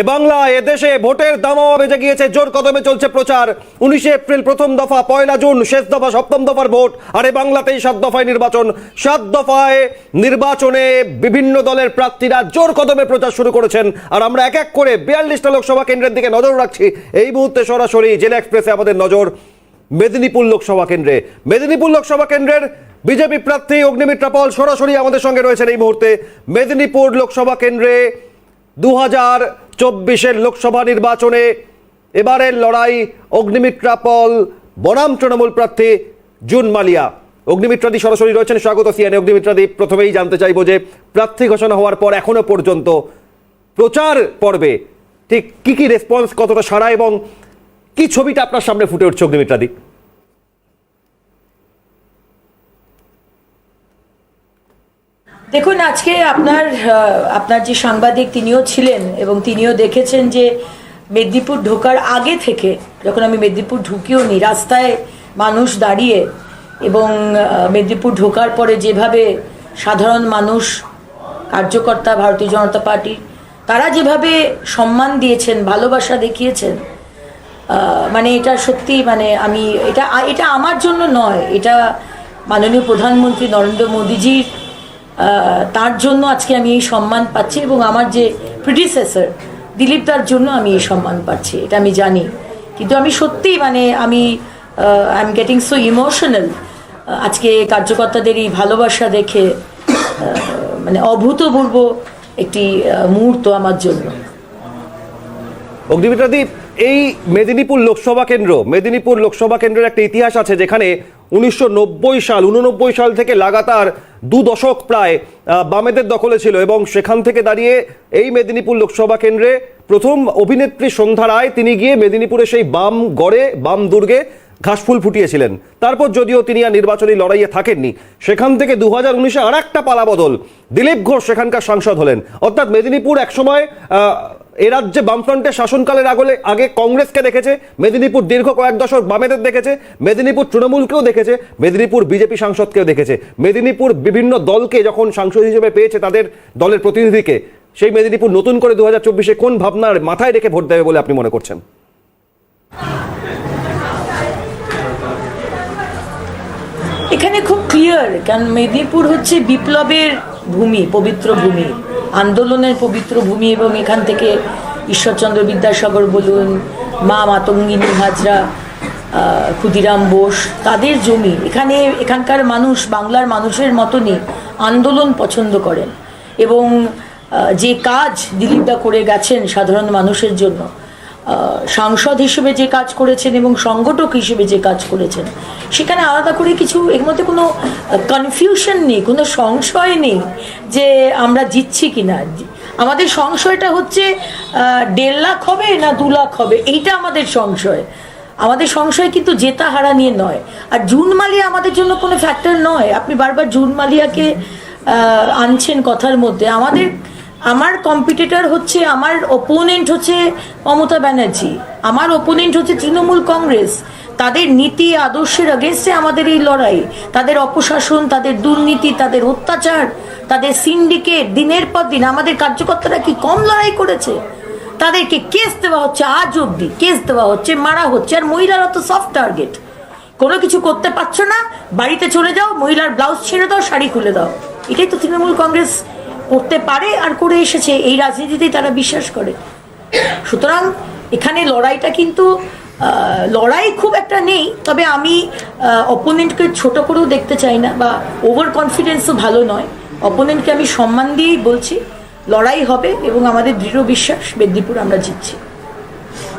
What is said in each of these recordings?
এ বাংলা এদেশে ভোটের দামামা বেজে গিয়েছে, জোর কদমে চলছে প্রচার। 19 এপ্রিল প্রথম দফা, 1 জুন শেষ দফা, সপ্তম দফার ভোট। আর এ বাংলাতেই 7 দফায় নির্বাচন। 7 দফায় নির্বাচনে বিভিন্ন দলের প্রার্থীরা জোর কদমে প্রচার শুরু করেছেন। আর আমরা এক এক করে 42টা লোকসভা কেন্দ্রের দিকে নজর রাখছি। এই মুহূর্তে সরাসরি জেলা এক্সপ্রেসে আমাদের নজর মেদিনীপুর লোকসভা কেন্দ্রে। মেদিনীপুর লোকসভা কেন্দ্রের বিজেপি প্রার্থী অগ্নিমিত্রা পল সরাসরি আমাদের সঙ্গে রয়েছেন এই মুহূর্তে। মেদিনীপুর লোকসভা কেন্দ্রে 2024 লোকসভা নির্বাচনে এবারের লড়াই অগ্নিমিত্রা পল বনাম তৃণমূল প্রার্থী জুন মালিয়া। অগ্নিমিত্রাদি সরাসরি রয়েছেন, স্বাগত সিএনএ। অগ্নিমিত্রাদি, প্রথমেই জানতে চাইব যে প্রার্থী ঘোষণা হওয়ার পর এখনো পর্যন্ত প্রচার পর্বে ঠিক কি রেসপন্স, কতটা সাড়া এবং কি ছবিটা আপনার সামনে ফুটে উঠছে অগ্নিমিত্রাদি? দেখুন, আজকে আপনার যে সাংবাদিক তিনিও ছিলেন এবং তিনিও দেখেছেন যে মেদিনীপুর ঢোকার আগে থেকে, যখন আমি মেদিনীপুর ঢুকিও নি, রাস্তায় মানুষ দাঁড়িয়ে এবং মেদিনীপুর ঢোকার পরে যেভাবে সাধারণ মানুষ, কার্যকর্তা ভারতীয় জনতা পার্টি, তারা যেভাবে সম্মান দিয়েছেন, ভালোবাসা দেখিয়েছেন, মানে এটা সত্যি, মানে আমি এটা আমার জন্য নয়, এটা মাননীয় প্রধানমন্ত্রী নরেন্দ্র মোদীজির, তার জন্য আজকে আমি এই সম্মান পাচ্ছি এবং আমার যে প্রিডিসেসর দিলীপ দার জন্য আমি এই সম্মান পাচ্ছি, এটা আমি জানি। কিন্তু আমি সত্যি, মানে I am getting so emotional আজকে কার্যকর্তাদের এই ভালোবাসা দেখে, মানে অভূতপূর্ব একটি মুহূর্ত আমার জন্য। অগ্নিমিত্রাদি, এই মেদিনীপুর লোকসভা কেন্দ্রের একটা ইতিহাস আছে, যেখানে 1989 সাল থেকে লাগাতার 2 দশক প্রায় বামেদের দখলে ছিল এবং সেখান থেকে দাঁড়িয়ে এই মেদিনীপুর লোকসভা কেন্দ্রে প্রথম অভিনেত্রী সন্ধ্যা রায়, তিনি গিয়ে মেদিনীপুরে সেই বাম গড়ে, বাম দুর্গে ঘাসফুল ফুটিয়েছিলেন। তারপর যদিও তিনি আর নির্বাচনী লড়াইয়ে থাকেননি, সেখান থেকে 2019-এ আর একটা পালাবদল, দিলীপ ঘোষ সেখানকার সাংসদ হলেন। অর্থাৎ মেদিনীপুর একসময় এ রাজ্যে বামফ্রন্টের শাসনকালের আগে কংগ্রেসকে দেখেছে, মেদিনীপুর দীর্ঘ কয়েক দশক বামেদের দেখেছে, মেদিনীপুর তৃণমূলকেও দেখেছে, মেদিনীপুর বিজেপি সাংসদকেও দেখেছে। মেদিনীপুর বিভিন্ন দলকে যখন সাংসদ হিসেবে পেয়েছে, তাদের দলের প্রতিনিধিকে, সেই মেদিনীপুর নতুন করে 2024-এ কোন ভাবনার মাথায় রেখে ভোট দেবে বলে আপনি মনে করছেন? এখানে খুব ক্লিয়ার, কারণ মেদিনীপুর হচ্ছে বিপ্লবের ভূমি, পবিত্র ভূমি, আন্দোলনের পবিত্র ভূমি এবং এখান থেকে ঈশ্বরচন্দ্র বিদ্যাসাগর বলুন, মা মাতঙ্গিনী হাজরা, ক্ষুদিরাম বোস, তাদের জমি। এখানকার মানুষ বাংলার মানুষের মতনই আন্দোলন পছন্দ করেন এবং যে কাজ দিলীপদা করে গেছেন সাধারণ মানুষের জন্য, সাংসদ হিসেবে যে কাজ করেছেন এবং সংগঠক হিসেবে যে কাজ করেছেন, সেখানে আলাদা করে কিছু, এর মধ্যে কোনো কনফিউশন নেই, কোনো সংশয় নেই যে আমরা জিতছি কিনা। আমাদের সংশয়টা হচ্ছে 1.5 লাখ হবে না 2 লাখ হবে, এইটা আমাদের সংশয়। আমাদের সংশয় কিন্তু জেতা হারা নিয়ে নয়। আর জুন মালিয়া আমাদের জন্য কোনো ফ্যাক্টর নয়। আপনি বারবার জুন মালিয়াকে আনছেন কথার মধ্যে। আমার কম্পিটিটর হচ্ছে, আমার ওপোনেন্ট হচ্ছে মমতা ব্যানার্জি, আমার ওপোনেন্ট হচ্ছে তৃণমূল কংগ্রেস। তাদের নীতি আদর্শের আগেন্স্টে আমাদের এই লড়াই। তাদের অপশাসন, তাদের দুর্নীতি, তাদের অত্যাচার, তাদের সিন্ডিকেট, দিনের পর দিন আমাদের কার্যকর্তারা কি কম লড়াই করেছে? তাদেরকে কেস দেওয়া হচ্ছে, আজ অব্দি কেস দেওয়া হচ্ছে, মারা হচ্ছে। আর মহিলারা তো সফট টার্গেট, কোনো কিছু করতে পারছো না, বাড়িতে চলে যাও, মহিলার ব্লাউজ ছেড়ে দাও, শাড়ি খুলে দাও। এটাই তো তৃণমূল কংগ্রেস করতে পারে আর করে এসেছে, এই রাজনীতিতেই তারা বিশ্বাস করে। সুতরাং এখানে লড়াইটা কিন্তু লড়াই খুব একটা নেই। তবে আমি অপোনেন্টকে ছোট করেও দেখতে চাই না, বা ওভার কনফিডেন্সও ভালো নয়। অপোনেন্টকে আমি সম্মান দিয়েই বলছি, লড়াই হবে এবং আমাদের দৃঢ় বিশ্বাস মেদিনীপুর আমরা জিতছি।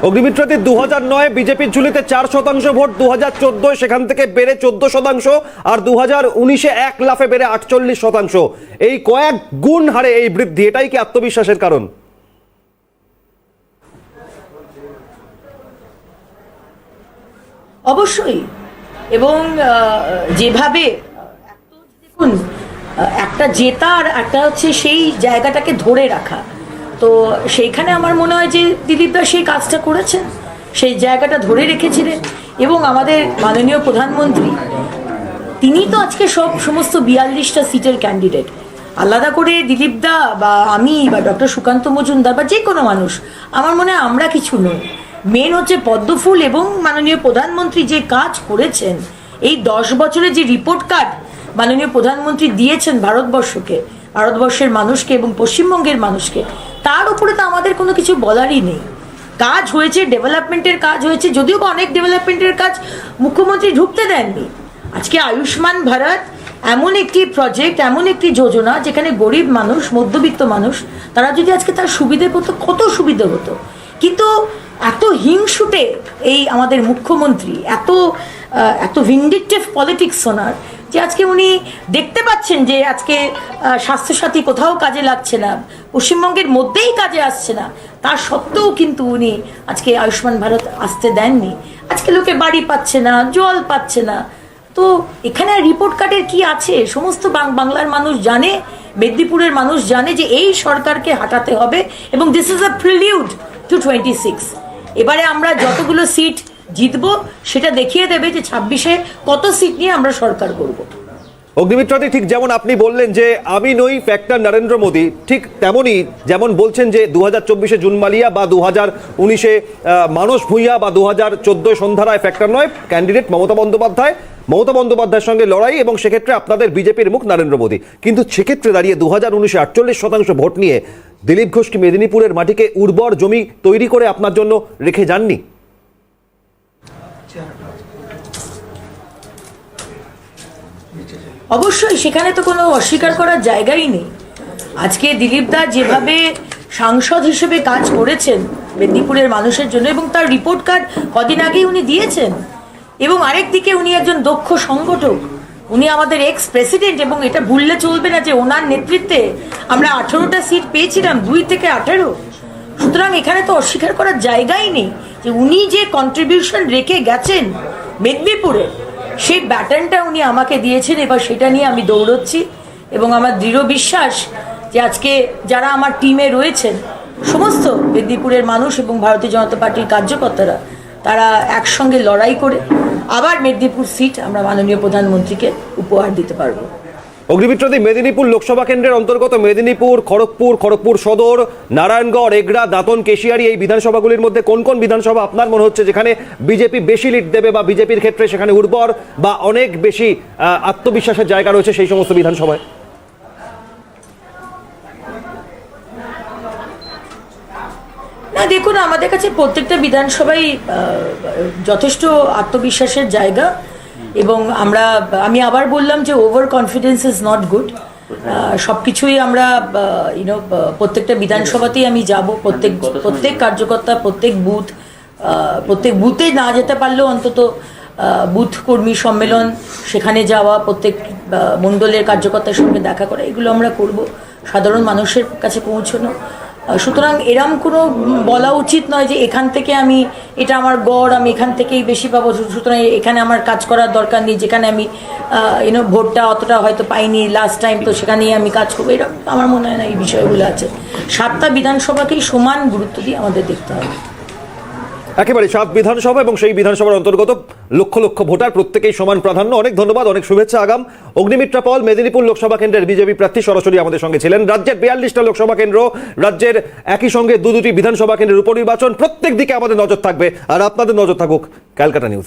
অগ্নিমিত্রাদি, 2009 বিজেপির ঝুলিতে 4% ভোট, 2014 সেখান থেকে বেড়ে 14%, আর 2019-এ 1 লাফে বেড়ে 48%। এই কয়েক গুণ হারে এই বৃদ্ধি, এটাই কি আত্মবিশ্বাসের কারণ? অবশ্যই। এবং যেভাবে দেখুন, একটা জেতার একটা হচ্ছে সেই জায়গাটাকে ধরে রাখা, তো সেইখানে আমার মনে হয় যে দিলীপদা সেই কাজটা করেছেন, সেই জায়গাটা ধরে রেখেছিলেন। এবং আমাদের মাননীয় প্রধানমন্ত্রী, তিনি তো আজকে সমস্ত 42টা সিটের ক্যান্ডিডেট। আলাদা করে দিলীপ দা বা আমি বা ডক্টর সুকান্ত মজুমদার বা যে কোনো মানুষ, আমার মনে হয় আমরা কিছু নই। মেন হচ্ছে পদ্মফুল এবং মাননীয় প্রধানমন্ত্রী যে কাজ করেছেন, এই 10 বছরে যে রিপোর্ট কার্ড মাননীয় প্রধানমন্ত্রী দিয়েছেন ভারতবর্ষের মানুষকে এবং পশ্চিমবঙ্গের মানুষকে, তার উপরে তো আমাদের কোনো কিছু বলারই নেই। কাজ হয়েছে, ডেভেলপমেন্টের কাজ হয়েছে, যদিও বা অনেক ডেভেলপমেন্টের কাজ মুখ্যমন্ত্রী ঢুকতে দেননি। আজকে আয়ুষ্মান ভারত এমন একটি প্রজেক্ট, এমন একটি যোজনা যেখানে গরিব মানুষ, মধ্যবিত্ত মানুষ, তারা যদি আজকে তার সুবিধে পেতো, কত সুবিধে হতো। কিন্তু এত হিংসুটে এই আমাদের মুখ্যমন্ত্রী, এত ভিন্ডিকটিভ পলিটিক্স ওনার, যে আজকে উনি দেখতে পাচ্ছেন যে আজকে স্বাস্থ্যসাথী কোথাও কাজে লাগছে না, পশ্চিমবঙ্গের মধ্যেই কাজে আসছে না, তার সত্ত্বেও কিন্তু উনি আজকে আয়ুষ্মান ভারত আসতে দেননি। আজকে লোকে বাড়ি পাচ্ছে না, জল পাচ্ছে না। তো এখানে রিপোর্ট কার্ডের কি আছে? সমস্ত বাংলার মানুষ জানে, মেদিনীপুরের মানুষ জানে যে এই সরকারকে হাঁটাতে হবে, এবং this is a prelude to 26। এবারে আমরা যতগুলো সিট জিতবো সেটা দেখিয়ে দেবে যে 26-এ কত সিট নিয়ে আমরা সরকার করব। অগ্নিমিত্রাদি, ঠিক যেমন আপনি বললেন যে আমি নই ফ্যাক্টর নরেন্দ্র মোদী, ঠিক তেমনই যেমন বলছেন যে 2024-এ জুন মালিয়া বা 2019-এ মানস ভূঁইয়া বা 2014 সন্ধ্যারায় ফ্যাক্টর নয়, ক্যান্ডিডেট মমতা বন্দ্যোপাধ্যায়ের সঙ্গে লড়াই, এবং সেক্ষেত্রে আপনাদের বিজেপির মুখ নরেন্দ্র মোদী। কিন্তু সেক্ষেত্রে দাঁড়িয়ে 2019-এ 48% ভোট নিয়ে দিলীপ ঘোষ কি মেদিনীপুরের মাটিকে উর্বর জমি তৈরি করে আপনার জন্য রেখে যাননি? অবশ্যই, সেখানে তো কোনো অস্বীকার করার জায়গাই নেই। আজকে দিলীপ দা যেভাবে সাংসদ হিসেবে কাজ করেছেন মেদিনীপুরের মানুষের জন্য, এবং তার রিপোর্ট কার্ড কদিন আগেই উনি দিয়েছেন, এবং আরেকদিকে উনি একজন দক্ষ সংগঠক, উনি আমাদের এক্স প্রেসিডেন্ট, এবং এটা ভুললে চলবে না যে ওনার নেতৃত্বে আমরা 18টা সিট পেয়েছিলাম, 2 থেকে 18। সুতরাং এখানে তো অস্বীকার করার জায়গাই নেই যে উনি যে কন্ট্রিবিউশন রেখে গেছেন মেদিনীপুরে, সেই ব্যাটনটা উনি আমাকে দিয়েছেন। এবার সেটা নিয়ে আমি দৌড়চ্ছি, এবং আমার দৃঢ় বিশ্বাস যে আজকে যারা আমার টিমে রয়েছেন, সমস্ত মেদিনীপুরের মানুষ এবং ভারতীয় জনতা পার্টির কার্যকর্তারা, তারা একসঙ্গে লড়াই করে আবার মেদিনীপুর সিট আমরা মাননীয় প্রধানমন্ত্রীকে উপহার দিতে পারবো। অগ্নিমিত্রাদি, মেদিনীপুর লোকসভা কেন্দ্রের অন্তর্গত মেদিনীপুর, খড়গপুর সদর, নারায়ণগড়, এগরা, দাঁতন, কেশিয়ারি, এই বিধানসভাগুলির মধ্যে কোন কোন বিধানসভা আপনার মনে হচ্ছে যেখানে বিজেপি বেশি লিড দেবে, বা বিজেপির ক্ষেত্রে সেখানে উর্বর বা অনেক বেশি আত্মবিশ্বাসের জায়গা রয়েছে সেই সমস্ত বিধানসভায়? না, দেখুন, আমাদের কাছে প্রত্যেকটা বিধানসভাই যথেষ্ট আত্মবিশ্বাসের জায়গা, এবং আমি আবার বললাম যে over confidence is not good. সব কিছুই আমরা প্রত্যেকটা বিধানসভাতেই আমি যাব, প্রত্যেক কার্যকর্তা, প্রত্যেক বুথে না যেতে পারলেও অন্তত বুথ কর্মী সম্মেলন, সেখানে যাওয়া, প্রত্যেক মণ্ডলের কার্যকর্তার সঙ্গে দেখা করা, এগুলো আমরা করব, সাধারণ মানুষের কাছে পৌঁছানো। সুতরাং এরম কোনো বলা উচিত নয় যে এখান থেকে এটা আমার গড়, আমি এখান থেকেই বেশি পাবো, সুতরাং এখানে আমার কাজ করার দরকার নেই, যেখানে আমি ভোটটা অতটা হয়তো পাইনি লাস্ট টাইম, তো সেখানেই আমি কাজ করবো, এরকম আমার মনে হয় না এই বিষয়গুলো আছে। 7টা বিধানসভাকেই সমান গুরুত্ব দিয়ে আমাদের দেখতে হবে। একেবারে 7 বিধানসভা এবং সেই বিধানসভার অন্তর্গত লক্ষ লক্ষ ভোটার, প্রত্যেকেই সমান প্রাধান্য। অনেক ধন্যবাদ, অনেক শুভেচ্ছা আগাম। অগ্নিমিত্রা পল, মেদিনীপুর লোকসভা কেন্দ্রের বিজেপি প্রার্থী, সরাসরি আমাদের সঙ্গে ছিলেন। রাজ্যের 42টা লোকসভা কেন্দ্র, রাজ্যের একই সঙ্গে দুটি বিধানসভা কেন্দ্রের উপনির্বাচন, প্রত্যেক দিকে আমাদের নজর থাকবে, আর আপনাদের নজর থাকুক ক্যালকাটা নিউজে।